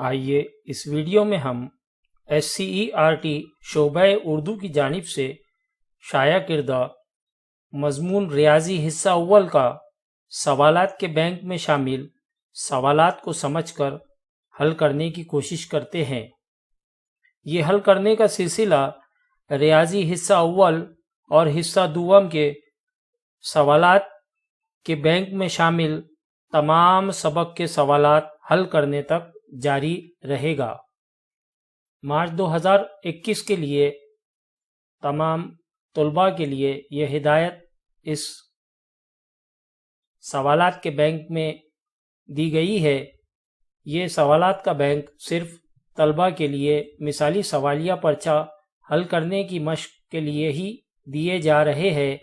آئیے اس ویڈیو میں ہم SCERT شعبہ اردو کی جانب سے شائع کردہ مضمون ریاضی حصہ اول کا سوالات کے بینک میں شامل سوالات کو سمجھ کر حل کرنے کی کوشش کرتے ہیں۔ یہ حل کرنے کا سلسلہ ریاضی حصہ اول اور حصہ دوم کے سوالات کے بینک میں شامل تمام سبق کے سوالات حل کرنے تک جاری رہے گا۔ مارچ 2021 کے لیے تمام طلباء کے لیے یہ ہدایت اس سوالات کے بینک میں دی گئی ہے۔ یہ سوالات کا بینک صرف طلباء کے لیے مثالی سوالیہ پرچہ حل کرنے کی مشق کے لیے ہی دیے جا رہے ہیں۔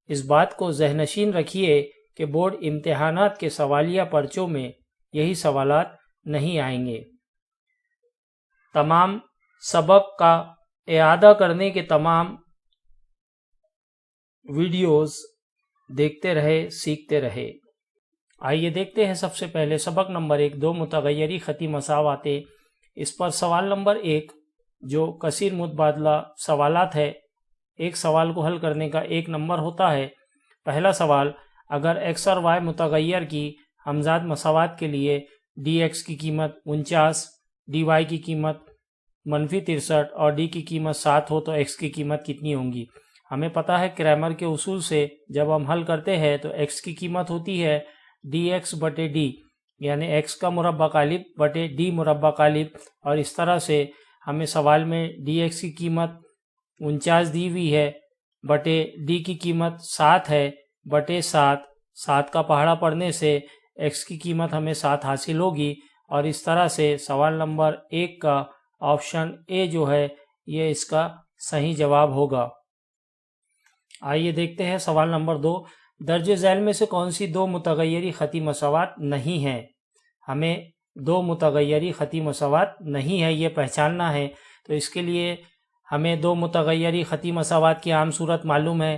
اس بات کو ذہن نشین رکھیے کہ بورڈ امتحانات کے سوالیہ پرچوں میں یہی سوالات نہیں آئیں گے۔ تمام سبق کا اعادہ کرنے کے تمام ویڈیوز دیکھتے رہے، سیکھتے رہے۔ آئیے دیکھتے ہیں سب سے پہلے سبق نمبر 1 دو متغیری خطی مساواتیں۔ اس پر سوال نمبر 1 جو کثیر متبادلہ سوالات ہے، ایک سوال کو حل کرنے کا 1 نمبر ہوتا ہے۔ پہلا سوال، اگر x اور y متغیر کی ہمزاد مساوات کے لیے dx کی قیمت 49، dy کی قیمت -63 اور d کی قیمت 7 ہو تو x کی قیمت کتنی ہوں گی؟ ہمیں پتہ ہے کرامر کے اصول سے جب ہم حل کرتے ہیں تو x کی قیمت ہوتی ہے dx بٹے d، یعنی x کا مربع قالب بٹے d مربع قالب، اور اس طرح سے ہمیں سوال میں dx کی قیمت 49 دی ہوئی ہے بٹے d کی قیمت 7 ہے بٹے 7 کا پہاڑا پڑھنے سے x کی قیمت ہمیں 7 حاصل ہوگی، اور اس طرح سے سوال نمبر 1 کا آپشن اے جو ہے یہ اس کا صحیح جواب ہوگا۔ آئیے دیکھتے ہیں سوال نمبر 2، درج ذیل میں سے کون سی دو متغیری خطی مساوات نہیں ہیں؟ ہمیں دو متغیری خطی مساوات نہیں ہے یہ پہچاننا ہے، تو اس کے لیے ہمیں دو متغیری خطی مساوات کی عام صورت معلوم ہے۔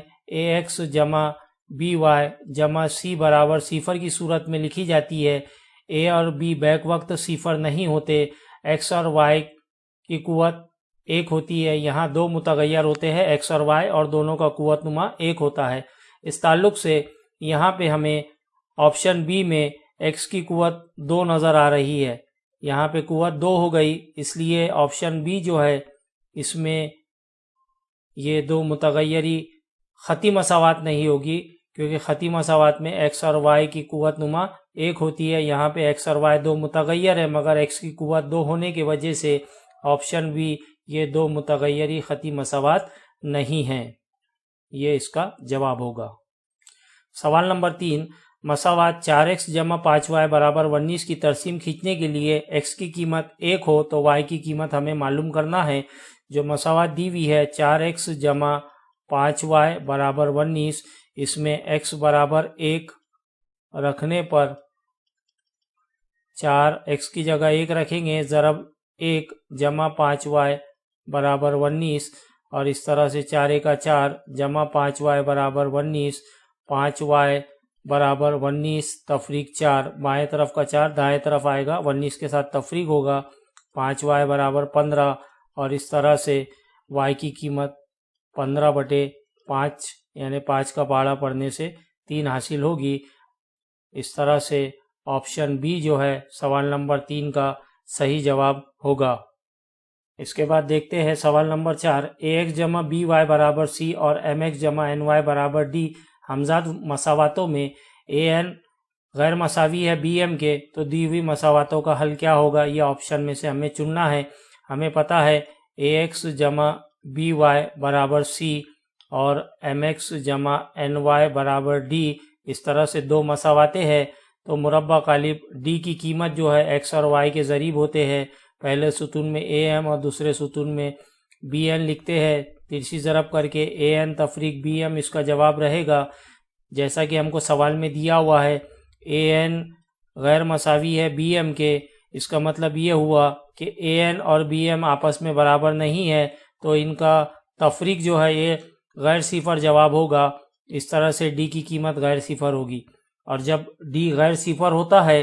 ax جمع by جمع c برابر صفر کی صورت میں لکھی جاتی ہے۔ a اور b بیک وقت صفر نہیں ہوتے، x اور y کی قوت 1 ہوتی ہے۔ یہاں دو متغیر ہوتے ہیں x اور y، اور دونوں کا قوت نما 1 ہوتا ہے۔ اس تعلق سے یہاں پہ ہمیں آپشن بی میں x کی قوت 2 نظر آ رہی ہے، یہاں پہ قوت 2 ہو گئی، اس لیے آپشن بی جو ہے اس میں یہ دو متغیری خطی مساوات نہیں ہوگی، کیونکہ خطی مساوات میں x اور y کی قوت نما 1 ہوتی ہے۔ یہاں پہ x اور y دو متغیر ہے، مگر x کی قوت 2 ہونے کی وجہ سے آپشن بی یہ دو متغیری خطی مساوات نہیں ہیں، یہ اس کا جواب ہوگا۔ سوال نمبر 3، مساوات 4x جمع 5y برابر 19 کی ترسیم کھینچنے کے لیے x کی قیمت 1 ہو تو y کی قیمت ہمیں معلوم کرنا ہے۔ جو مساوات دی ہوئی ہے 4x جمع 5y برابر 19، اس میں x برابر 1 رکھنے پر 4x کی جگہ 1 رکھیں گے، ضرب 1 جمع 5y برابر 19، اور اس طرح سے 4 × 4 جمع 5y برابر 19، 5y برابر 19 تفریق 4، بائیں طرف کا 4 دائیں طرف آئے گا، 19 کے ساتھ تفریق ہوگا، 5y برابر 15، اور اس طرح سے y کی قیمت 15 بٹے 5 یعنی 5 کا پہاڑا پڑھنے سے 3 حاصل ہوگی۔ اس طرح سے آپشن بی جو ہے سوال نمبر 3 کا صحیح جواب ہوگا۔ اس کے بعد دیکھتے ہیں سوال نمبر 4، ax جمع by برابر c اور mx جمع ny برابر d ہمزاد مساواتوں میں an غیر مساوی ہے bm کے، تو دی ہوئی مساواتوں کا حل کیا ہوگا؟ یہ آپشن میں سے ہمیں چننا ہے۔ ہمیں پتہ ہے ax جمع by برابر c اور mx جمع ny برابر d، اس طرح سے دو مساواتیں ہیں، تو مربع قالب d کی قیمت جو ہے x اور y کے ضریب ہوتے ہیں۔ پہلے ستون میں am اور دوسرے ستون میں bn لکھتے ہیں، ترسی ضرب کر کے an تفریق bm اس کا جواب رہے گا، جیسا کہ ہم کو سوال میں دیا ہوا ہے۔ an غیر مساوی ہے bm کے، اس کا مطلب یہ ہوا کہ an اور bm آپس میں برابر نہیں ہے، تو ان کا تفریق جو ہے یہ غیر صفر جواب ہوگا۔ اس طرح سے d کی قیمت غیر صفر ہوگی، اور جب d غیر صفر ہوتا ہے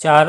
4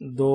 2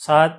7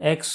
x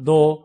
2,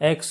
x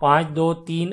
5, 2, 3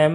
m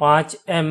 5 m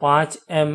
5 m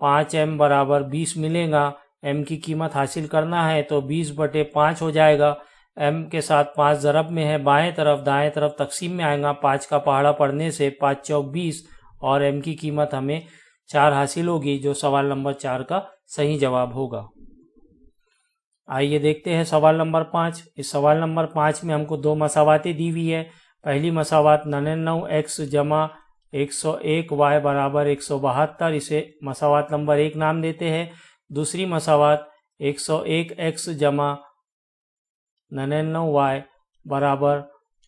5m برابر 20 ملے گا. m کی قیمت حاصل کرنا ہے تو 20/5 ہو جائے گا. m کے ساتھ 5 ضرب میں ہے بائیں طرف، دائیں طرف تقسیم میں آئے گا. 5 کا پہاڑا پڑھنے سے 5 چوک 20 اور m کی قیمت ہمیں 4 حاصل ہوگی، جو سوال نمبر 4 کا صحیح جواب ہوگا. آئیے دیکھتے ہیں سوال نمبر 5. اس سوال نمبر 5 میں ہم کو 2 مساواتیں دی ہوئی ہے. پہلی مساوات 99x جمع 101y برابر 172، اسے مساوات نمبر 1 نام دیتے ہیں. دوسری مساوات 101x جمع 99y برابر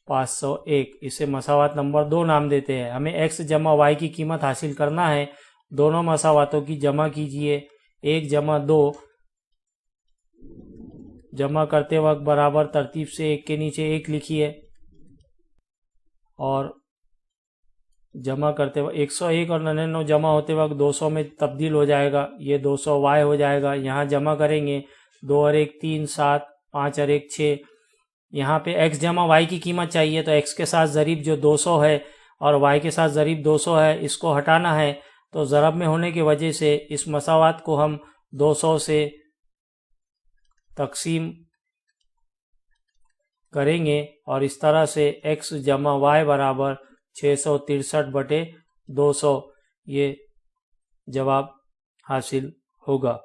501، اسے مساوات نمبر 2 نام دیتے ہیں. ہمیں x جمع y کی قیمت حاصل کرنا ہے. دونوں مساواتوں کی جمع کیجئے. 1 جمع 2 جمع کرتے وقت برابر ترتیب سے 1 کے نیچے 1 لکھیے، اور جمع کرتے وقت 101 اور 99 جمع ہوتے وقت 200 میں تبدیل ہو جائے گا. یہ 200y ہو جائے گا. یہاں جمع کریں گے 2 اور 1 3 7 5 اور 1 6. یہاں پہ x جمع y کی قیمت چاہیے تو x کے ساتھ ضریب جو 200 ہے اور y کے ساتھ ضریب 200 ہے، اس کو ہٹانا ہے. تو ضرب میں ہونے کی وجہ سے اس مساوات کو ہم 200 سے تقسیم کریں گے، اور اس طرح سے x جمع y برابر 663/200 یہ جواب حاصل ہوگا.